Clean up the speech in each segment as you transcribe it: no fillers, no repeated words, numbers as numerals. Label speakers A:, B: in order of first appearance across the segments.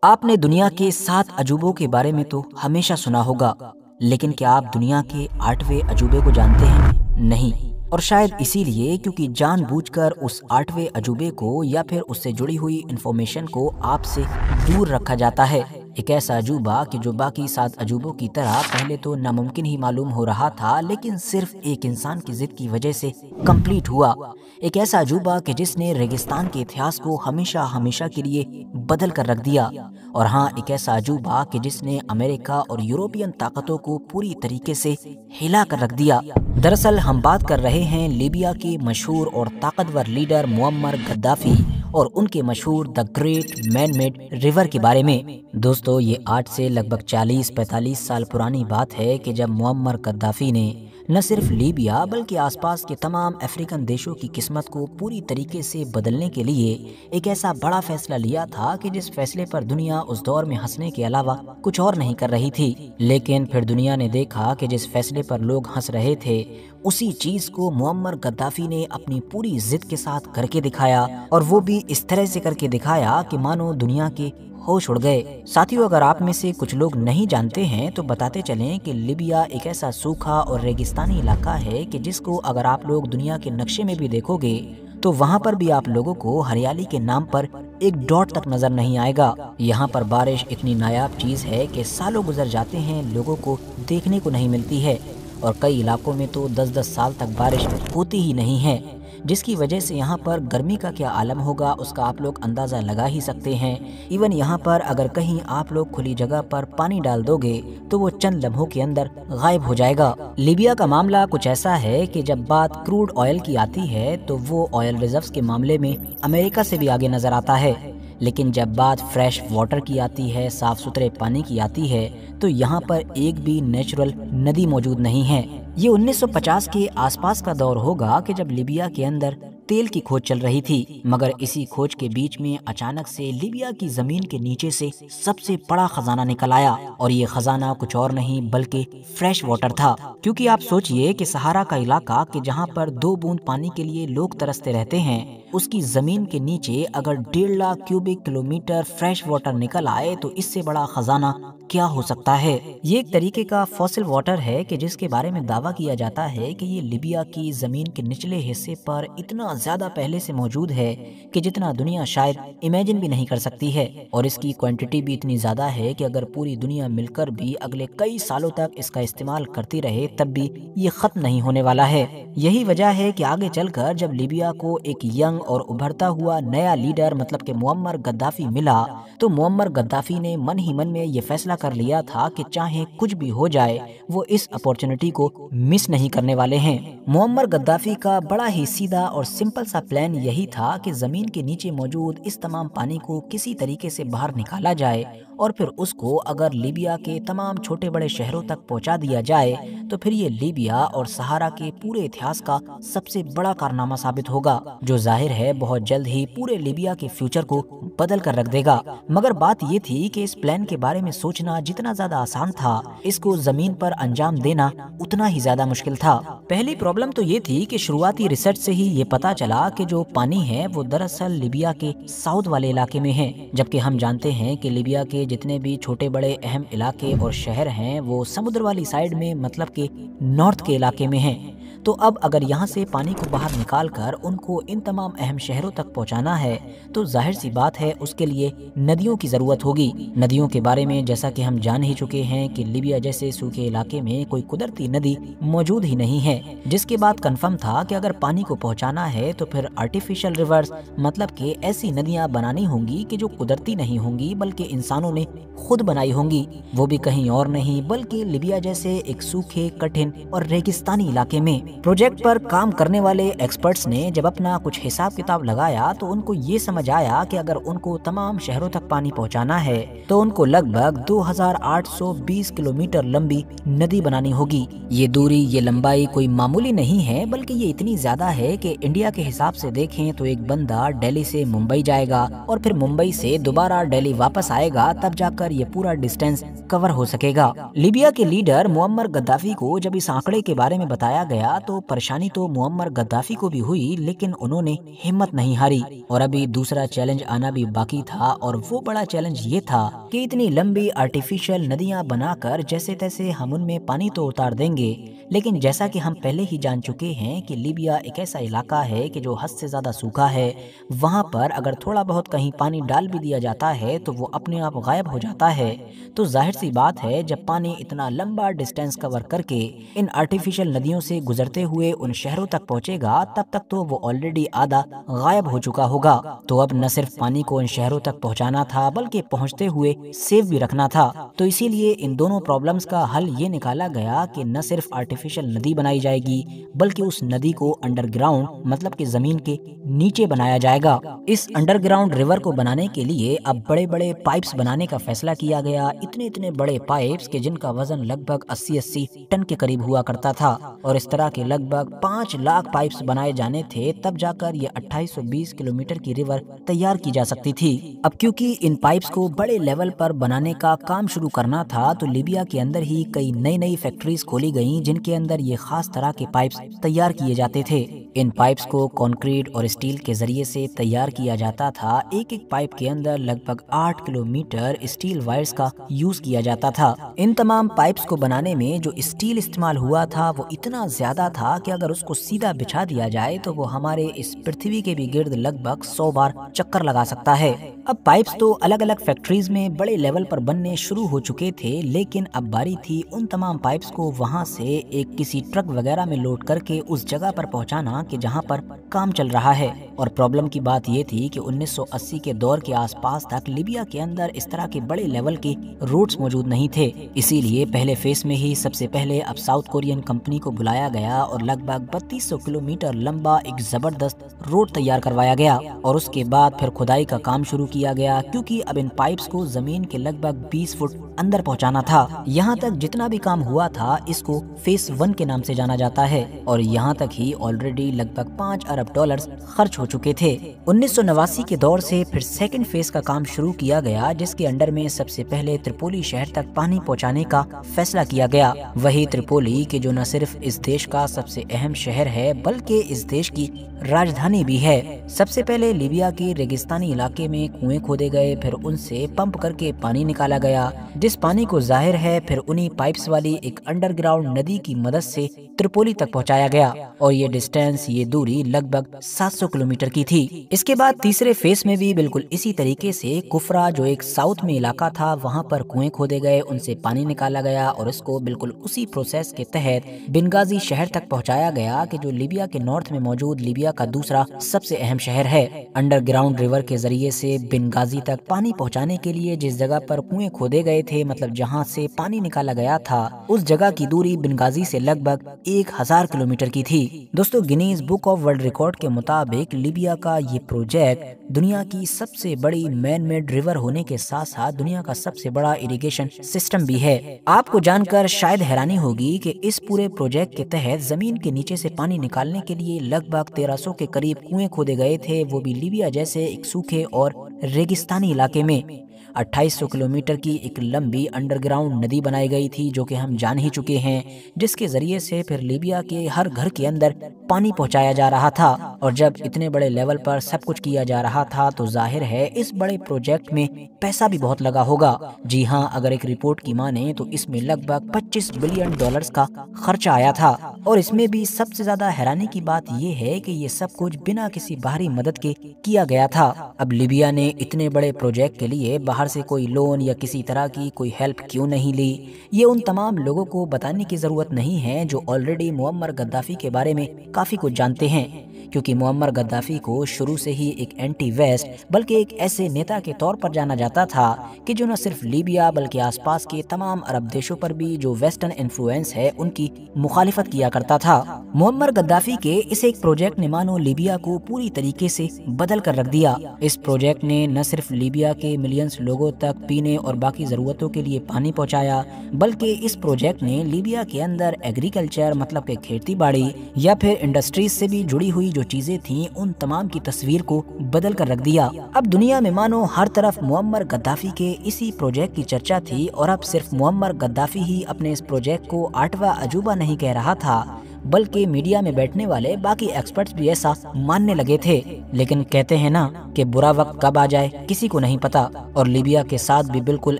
A: آپ نے دنیا کے 7 عجوبوں کے بارے میں تو ہمیشہ سنا ہوگا، لیکن کیا آپ دنیا کے 8ویں عجوبے کو جانتے ہیں؟ نہیں، اور شاید اسی لیے کیونکہ جان بوجھ کر اس 8ویں عجوبے کو یا پھر اس سے جڑی ہوئی انفارمیشن کو آپ سے دور رکھا جاتا ہے۔ ایک ایسا عجوبہ کہ جو باقی 7 عجوبوں کی طرح پہلے تو ناممکن ہی معلوم ہو رہا تھا، لیکن صرف ایک انسان کی ضد کی وجہ سے کمپلیٹ ہوا۔ ایک ایسا عجوبہ کہ جس نے ریگستان کے اتہاس کو ہمیشہ ہمیشہ کے لیے بدل کر رکھ دیا، اور ہاں، ایک ایسا عجوبہ کہ جس نے امریکہ اور یورپین طاقتوں کو پوری طریقے سے ہلا کر رکھ دیا۔ دراصل ہم بات کر رہے ہیں لیبیا کے مشہور اور طاقتور لیڈر معمر غدافی اور ان کے مشہور the great man made river کے بارے میں۔ دوستو، یہ آج سے لگ بھگ 40-45 سال پرانی بات ہے کہ جب معمر غدافی نے نہ صرف لیبیا بلکہ آس پاس کے تمام افریقن دیشوں کی قسمت کو پوری طریقے سے بدلنے کے لیے ایک ایسا بڑا فیصلہ لیا تھا کہ جس فیصلے پر دنیا اس دور میں ہنسنے کے علاوہ کچھ اور نہیں کر رہی تھی۔ لیکن پھر دنیا نے دیکھا کہ جس فیصلے پر لوگ ہنس رہے تھے، اسی چیز کو معمر غدافی نے اپنی پوری ضد کے ساتھ کر کے دکھایا، اور وہ بھی اس طرح سے کر کے دکھایا کہ مانو دنیا کے ہوش اڑ گئے۔ ساتھیو، اگر آپ میں سے کچھ لوگ نہیں جانتے ہیں تو بتاتے چلیں کہ لیبیا ایک ایسا سوکھا اور ریگستانی علاقہ ہے کہ جس کو اگر آپ لوگ دنیا کے نقشے میں بھی دیکھو گے تو وہاں پر بھی آپ لوگوں کو ہریالی کے نام پر ایک ڈاٹ تک نظر نہیں آئے گا۔ یہاں پر بارش اتنی نایاب چیز ہے کہ سالوں گزر جاتے ہیں، لوگوں کو دیکھنے کو نہیں ملتی ہے، اور کئی علاقوں میں تو 10-10 سال تک بارش ہوتی ہی نہیں ہے، جس کی وجہ سے یہاں پر گرمی کا کیا عالم ہوگا اس کا آپ لوگ اندازہ لگا ہی سکتے ہیں۔ ایون یہاں پر اگر کہیں آپ لوگ کھلی جگہ پر پانی ڈال دو گے تو وہ چند لمحوں کے اندر غائب ہو جائے گا۔ لیبیا کا معاملہ کچھ ایسا ہے کہ جب بات کروڈ آئل کی آتی ہے تو وہ آئل ریزروز کے معاملے میں امریکہ سے بھی آگے نظر آتا ہے، لیکن جب بات فریش واٹر کی آتی ہے، صاف ستھرے پانی کی آتی ہے، تو یہاں پر ایک بھی نیچرل ندی موجود نہیں ہے۔ یہ 1950 کے آس پاس کا دور ہوگا کہ جب لیبیا کے اندر تیل کی کھوج چل رہی تھی، مگر اسی کھوج کے بیچ میں اچانک سے لیبیا کی زمین کے نیچے سے سب سے بڑا خزانہ نکل آیا، اور یہ خزانہ کچھ اور نہیں بلکہ فریش واٹر تھا۔ کیونکہ آپ سوچئے کہ صحارا کا علاقہ کہ جہاں پر 2 بوند پانی کے لیے لوگ ترستے رہتے ہیں، اس کی زمین کے نیچے اگر 1.5 lakh cubic kilometre fresh water نکل آئے تو اس سے بڑا خزانہ کیا ہو سکتا ہے؟ یہ ایک طریقے کا فوسل واٹر ہے کہ جس کے بارے میں دعویٰ کیا جاتا ہے کہ یہ لیبیا کی زمین کے نچلے حصے پر اتنا زیادہ پہلے سے موجود ہے کہ جتنا دنیا شاید امیجن بھی نہیں کر سکتی ہے، اور اس کی کوانٹٹی بھی اتنی زیادہ ہے کہ اگر پوری دنیا مل کر بھی اگلے کئی سالوں تک اس کا استعمال کرتی رہے تب بھی یہ ختم نہیں ہونے والا ہے۔ یہی وجہ ہے کہ آگے چل کر جب لیبیا کو ایک ینگ اور ابھرتا ہوا نیا لیڈر مطلب کہ معمر غدافی ملا تو معمر غدافی نے من ہی من میں یہ فیصلہ کر لیا تھا کہ چاہے کچھ بھی ہو جائے وہ اس اپورچونٹی کو مس نہیں کرنے والے ہیں۔ معمر غدافی کا بڑا ہی سیدھا اور سمپل سا پلان یہی تھا کہ زمین کے نیچے موجود اس تمام پانی کو کسی طریقے سے باہر نکالا جائے، اور پھر اس کو اگر لیبیا کے تمام چھوٹے بڑے شہروں تک پہنچا دیا جائے تو پھر یہ لیبیا اور صحارا کے پورے اتہاس کا سب سے بڑا کارنامہ ثابت ہوگا، جو ظاہر ہے بہت جلد ہی پورے لیبیا کے فیوچر کو بدل کر رکھ دے گا۔ مگر بات یہ تھی کہ اس پلان کے بارے میں سوچنا جتنا زیادہ آسان تھا، اس کو زمین پر انجام دینا اتنا ہی زیادہ مشکل تھا۔ پہلی پرابلم تو یہ تھی کہ شروعاتی ریسرچ سے ہی یہ پتا چلا کہ جو پانی ہے وہ دراصل لیبیا کے ساؤتھ والے علاقے میں ہے، جبکہ ہم جانتے ہیں کہ لیبیا کے جتنے بھی چھوٹے بڑے اہم علاقے اور شہر ہیں وہ سمندر والی سائیڈ میں مطلب کہ نارتھ کے علاقے میں ہیں۔ تو اب اگر یہاں سے پانی کو باہر نکال کر ان کو ان تمام اہم شہروں تک پہنچانا ہے تو ظاہر سی بات ہے اس کے لیے ندیوں کی ضرورت ہوگی۔ ندیوں کے بارے میں جیسا کہ ہم جان ہی چکے ہیں کہ لیبیا جیسے سوکھے علاقے میں کوئی قدرتی ندی موجود ہی نہیں ہے، جس کے بعد کنفرم تھا کہ اگر پانی کو پہنچانا ہے تو پھر آرٹیفیشل ریورز مطلب کہ ایسی ندیاں بنانی ہوں گی کہ جو قدرتی نہیں ہوں گی بلکہ انسانوں نے خود بنائی ہوں گی، وہ بھی کہیں اور نہیں بلکہ لیبیا جیسے ایک سوکھے، کٹھن اور ریگستانی علاقے میں۔ پروجیکٹ پر کام کرنے والے ایکسپرٹس نے جب اپنا کچھ حساب کتاب لگایا تو ان کو یہ سمجھ آیا کہ اگر ان کو تمام شہروں تک پانی پہنچانا ہے تو ان کو لگ بھگ 2820 کلومیٹر لمبی ندی بنانی ہوگی۔ یہ دوری، یہ لمبائی کوئی معمولی نہیں ہے بلکہ یہ اتنی زیادہ ہے کہ انڈیا کے حساب سے دیکھیں تو ایک بندہ دہلی سے ممبئی جائے گا اور پھر ممبئی سے دوبارہ دہلی واپس آئے گا، تب جا کر یہ پورا ڈسٹینس کور ہو سکے گا۔ لیبیا کے لیڈر معمر غدافی کو جب اس آنکڑے کے بارے میں بتایا گیا तो परेशानी तो मुअम्मर गद्दाफी को भी हुई, लेकिन उन्होंने हिम्मत नहीं हारी। और अभी दूसरा चैलेंज आना भी बाकी था, और वो बड़ा चैलेंज ये था कि इतनी लंबी आर्टिफिशियल नदियां बनाकर जैसे तैसे हम उनमें पानी तो उतार देंगे, लेकिन जैसा कि हम पहले ही जान चुके हैं कि लीबिया एक ऐसा इलाका है कि जो हद से ज़्यादा सूखा है। वहाँ पर अगर थोड़ा बहुत कहीं पानी डाल भी दिया जाता है तो वो अपने आप गायब हो जाता है। तो जाहिर सी बात है, जब पानी इतना लंबा डिस्टेंस कवर करके इन आर्टिफिशियल नदियों से गुजरते हुए उन शहरों तक पहुँचेगा, तब तक तो वो ऑलरेडी आधा गायब हो चुका होगा। तो अब न सिर्फ पानी को इन शहरों तक पहुँचाना था, बल्कि पहुँचते हुए सेव भी रखना था। तो इसीलिए इन दोनों प्रॉब्लम्स का हल ये निकाला गया कि न सिर्फ आर्टिफिशियल नदी बनाई जाएगी, बल्कि उस नदी को अंडरग्राउंड, मतलब कि जमीन के नीचे बनाया जाएगा। इस अंडरग्राउंड रिवर को बनाने के लिए अब बड़े बड़े पाइप्स बनाने का फैसला किया गया। इतने बड़े पाइप्स के जिनका वजन लगभग 80-80 टन के करीब हुआ करता था, और इस तरह के लगभग 5 लाख पाइप्स बनाए जाने थे, तब जाकर ये 2820 किलोमीटर की रिवर तैयार की जा सकती थी। अब क्योंकि इन पाइप्स को बड़े लेवल पर बनाने का काम शुरू करना था, तो लीबिया के अंदर ही कई नई फैक्ट्रीज खोली गईं, जिनके अंदर ये खास तरह के पाइप्स तैयार किए जाते थे। इन पाइप्स को कंक्रीट और स्टील के जरिए से तैयार किया जाता था। एक पाइप के अंदर लगभग 8 किलोमीटर स्टील वायर्स का यूज किया जाता था। इन तमाम पाइप्स को बनाने में जो स्टील इस्तेमाल हुआ था वो इतना ज्यादा था कि अगर उसको सीधा बिछा दिया जाए तो वो हमारे इस पृथ्वी के भी गिर्द लगभग 100 बार चक्कर लगा सकता है। अब पाइप्स तो अलग अलग फैक्ट्रीज में बड़े लेवल पर बनने शुरू हो चुके थे, लेकिन अब बारी थी उन तमाम पाइप्स को वहां से एक किसी ट्रक वगैरह में लोड करके उस जगह पर पहुंचाना कि जहां पर काम चल रहा है। और प्रॉब्लम की बात ये थी कि 1980 के दौर के आसपास तक लीबिया के अंदर इस तरह के बड़े लेवल के रोड्स मौजूद नहीं थे। इसीलिए पहले फेस में ही सबसे पहले अब साउथ कोरियन कंपनी को बुलाया गया और लगभग 3200 किलोमीटर लंबा एक जबरदस्त रोड तैयार करवाया गया। और उसके बाद फिर खुदाई का काम शुरू किया गया, क्योंकि अब इन पाइप्स को जमीन के लगभग 20 फुट अंदर पहुंचाना था। यहाँ तक जितना भी काम हुआ था इसको फेस 1 के नाम से जाना जाता है, और यहाँ तक ही ऑलरेडी लगभग 5 अरब डॉलर्स खर्च हो चुके थे। 1989 के दौर से फिर सेकंड फेज का काम शुरू किया गया, जिसके अंडर में सबसे पहले त्रिपोली शहर तक पानी पहुंचाने का फैसला किया गया। वही त्रिपोली कि जो न सिर्फ इस देश का सबसे अहम शहर है, बल्कि इस देश की राजधानी भी है। सबसे पहले लीबिया के रेगिस्तानी इलाके में कुएं खोदे गए, फिर उनसे पंप करके पानी निकाला गया, जिस पानी को जाहिर है फिर उन्हीं पाइप्स वाली एक अंडरग्राउंड नदी की मदद से त्रिपोली तक पहुंचाया गया। और ये डिस्टेंस, ये दूरी लगभग 700 किलोमीटर की थी। इसके बाद तीसरे फेज में भी बिल्कुल इसी तरीके से कुफरा, जो एक साउथ में इलाका था, वहां पर कुएं खोदे गए, उनसे पानी निकाला गया और इसको बिल्कुल उसी प्रोसेस के तहत बेंगाजी शहर तक पहुंचाया गया, कि जो लीबिया के नॉर्थ में मौजूद लीबिया का दूसरा सबसे अहम शहर है। अंडरग्राउंड रिवर के जरिए से बेंगाजी तक पानी पहुंचाने के लिए जिस जगह पर कुएं खोदे गए थे, मतलब जहां से पानी निकाला गया था, उस जगह की दूरी बेंगाजी से लगभग 1000 किलोमीटर की थी। दोस्तों, Guinness book of world record के मुताबिक लीबिया का ये प्रोजेक्ट दुनिया की सबसे बड़ी मैन मेड रिवर होने के साथ साथ दुनिया का सबसे बड़ा इरिगेशन सिस्टम भी है। आपको जानकर शायद हैरानी होगी कि इस पूरे प्रोजेक्ट के तहत जमीन के नीचे से पानी निकालने के लिए लगभग 1300 के करीब कुएं खोदे गए थे, वो भी लीबिया जैसे एक सूखे और रेगिस्तानी इलाके में। 2800 किलोमीटर की एक लंबी अंडरग्राउंड नदी बनाई गई थी, जो कि हम जान ही चुके हैं, जिसके जरिए से फिर लीबिया के हर घर के अंदर पानी पहुंचाया जा रहा था। और जब इतने बड़े लेवल पर सब कुछ किया जा रहा था, तो जाहिर है इस बड़े प्रोजेक्ट में पैसा भी बहुत लगा होगा। जी हाँ, अगर एक रिपोर्ट की माने तो इसमें लगभग 25 बिलियन डॉलर्स का खर्चा आया था। और इसमें भी सबसे ज्यादा हैरानी की बात यह है कि ये सब कुछ बिना किसी बाहरी मदद के किया गया था। अब लीबिया ने इतने बड़े प्रोजेक्ट के लिए बाहर से कोई लोन या किसी तरह की कोई हेल्प क्यों नहीं ली, ये उन तमाम लोगों को बताने की जरूरत नहीं है जो ऑलरेडी मुअम्मर गद्दाफी के बारे में काफी कुछ जानते हैं, क्योंकि मुअम्मर गद्दाफी को शुरू से ही एक एंटी वेस्ट, बल्कि एक ऐसे नेता के तौर पर जाना जाता था कि जो न सिर्फ लीबिया बल्कि आसपास के तमाम अरब देशों पर भी जो वेस्टर्न इन्फ्लुएंस है उनकी मुखालिफत किया करता था। मुअम्मर गद्दाफी के इस एक प्रोजेक्ट ने मानो लीबिया को पूरी तरीके से बदल कर रख दिया। इस प्रोजेक्ट ने न सिर्फ लीबिया के मिलियंस लोगों तक पीने और बाकी जरूरतों के लिए पानी पहुंचाया, बल्कि इस प्रोजेक्ट ने लीबिया के अंदर एग्रीकल्चर, मतलब के खेती बाड़ी या फिर इंडस्ट्रीज से भी जुड़ी हुई जो चीजें थीं, उन तमाम की तस्वीर को बदल कर रख दिया। अब दुनिया में मानो हर तरफ मुअम्मर गद्दाफी के इसी प्रोजेक्ट की चर्चा थी, और अब सिर्फ मुअम्मर गद्दाफी ही अपने इस प्रोजेक्ट को 8वां अजूबा नहीं कह रहा था, बल्कि मीडिया में बैठने वाले बाकी एक्सपर्ट्स भी ऐसा मानने लगे थे। लेकिन कहते हैं ना कि बुरा वक्त कब आ जाए किसी को नहीं पता, और लीबिया के साथ भी बिल्कुल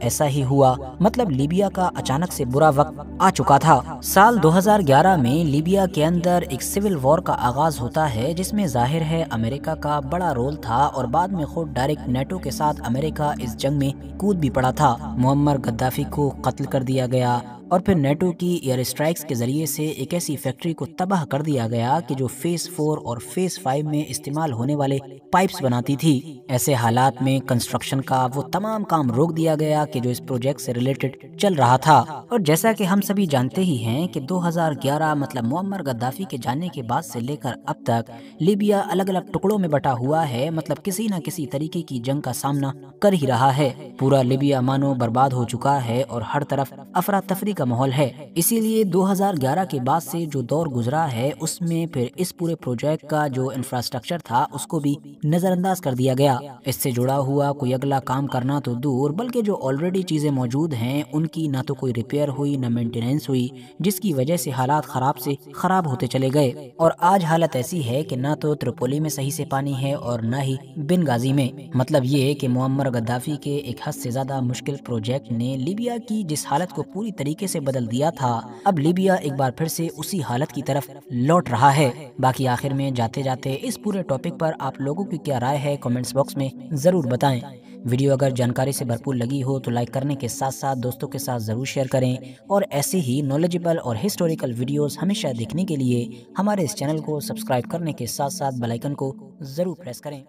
A: ऐसा ही हुआ। मतलब लीबिया का अचानक से बुरा वक्त आ चुका था। साल 2011 में लीबिया के अंदर एक सिविल वॉर का आगाज होता है, जिसमें जाहिर है अमेरिका का बड़ा रोल था, और बाद में खुद डायरेक्ट नेटो के साथ अमेरिका इस जंग में कूद भी पड़ा था। मुअम्मर गद्दाफी को कत्ल कर दिया गया, और फिर नेटो की एयर स्ट्राइक्स के जरिए से एक ऐसी फैक्ट्री को तबाह कर दिया गया कि जो फेज 4 और फेज 5 में इस्तेमाल होने वाले पाइप्स बनाती थी। ऐसे हालात में कंस्ट्रक्शन का वो तमाम काम रोक दिया गया कि जो इस प्रोजेक्ट से रिलेटेड चल रहा था। और जैसा कि हम सभी जानते ही हैं कि 2011 मतलब मुअम्मर गद्दाफी के जाने के बाद से लेकर अब तक लीबिया अलग अलग टुकड़ों में बटा हुआ है। मतलब किसी न किसी तरीके की जंग का सामना कर ही रहा है। पूरा लीबिया मानो बर्बाद हो चुका है और हर तरफ अफरा तफरी का माहौल है। इसीलिए 2011 के बाद से जो दौर गुजरा है उसमें फिर इस पूरे प्रोजेक्ट का जो इंफ्रास्ट्रक्चर था उसको भी नजरअंदाज कर दिया गया। इससे जुड़ा हुआ कोई अगला काम करना तो दूर, बल्कि जो ऑलरेडी चीजें मौजूद हैं उनकी ना तो कोई रिपेयर हुई ना मेंटेनेंस हुई, जिसकी वजह से हालात खराब से खराब होते चले गए। और आज हालत ऐसी है कि ना तो त्रिपोली में सही से पानी है और ना ही बेंगाजी में। मतलब ये कि मुअम्मर गद्दाफी के एक हद से ज्यादा मुश्किल प्रोजेक्ट ने लीबिया की जिस हालत को पूरी तरीके से बदल दिया था, अब लीबिया एक बार फिर से उसी हालत की तरफ लौट रहा है। बाकी आखिर में जाते जाते इस पूरे टॉपिक पर आप लोगों की क्या राय है कमेंट्स बॉक्स में जरूर बताएं। वीडियो अगर जानकारी से भरपूर लगी हो तो लाइक करने के साथ साथ दोस्तों के साथ जरूर शेयर करें, और ऐसे ही नॉलेजेबल और हिस्टोरिकल वीडियोस हमेशा देखने के लिए हमारे इस चैनल को सब्सक्राइब करने के साथ साथ बेल आइकन को जरूर प्रेस करें।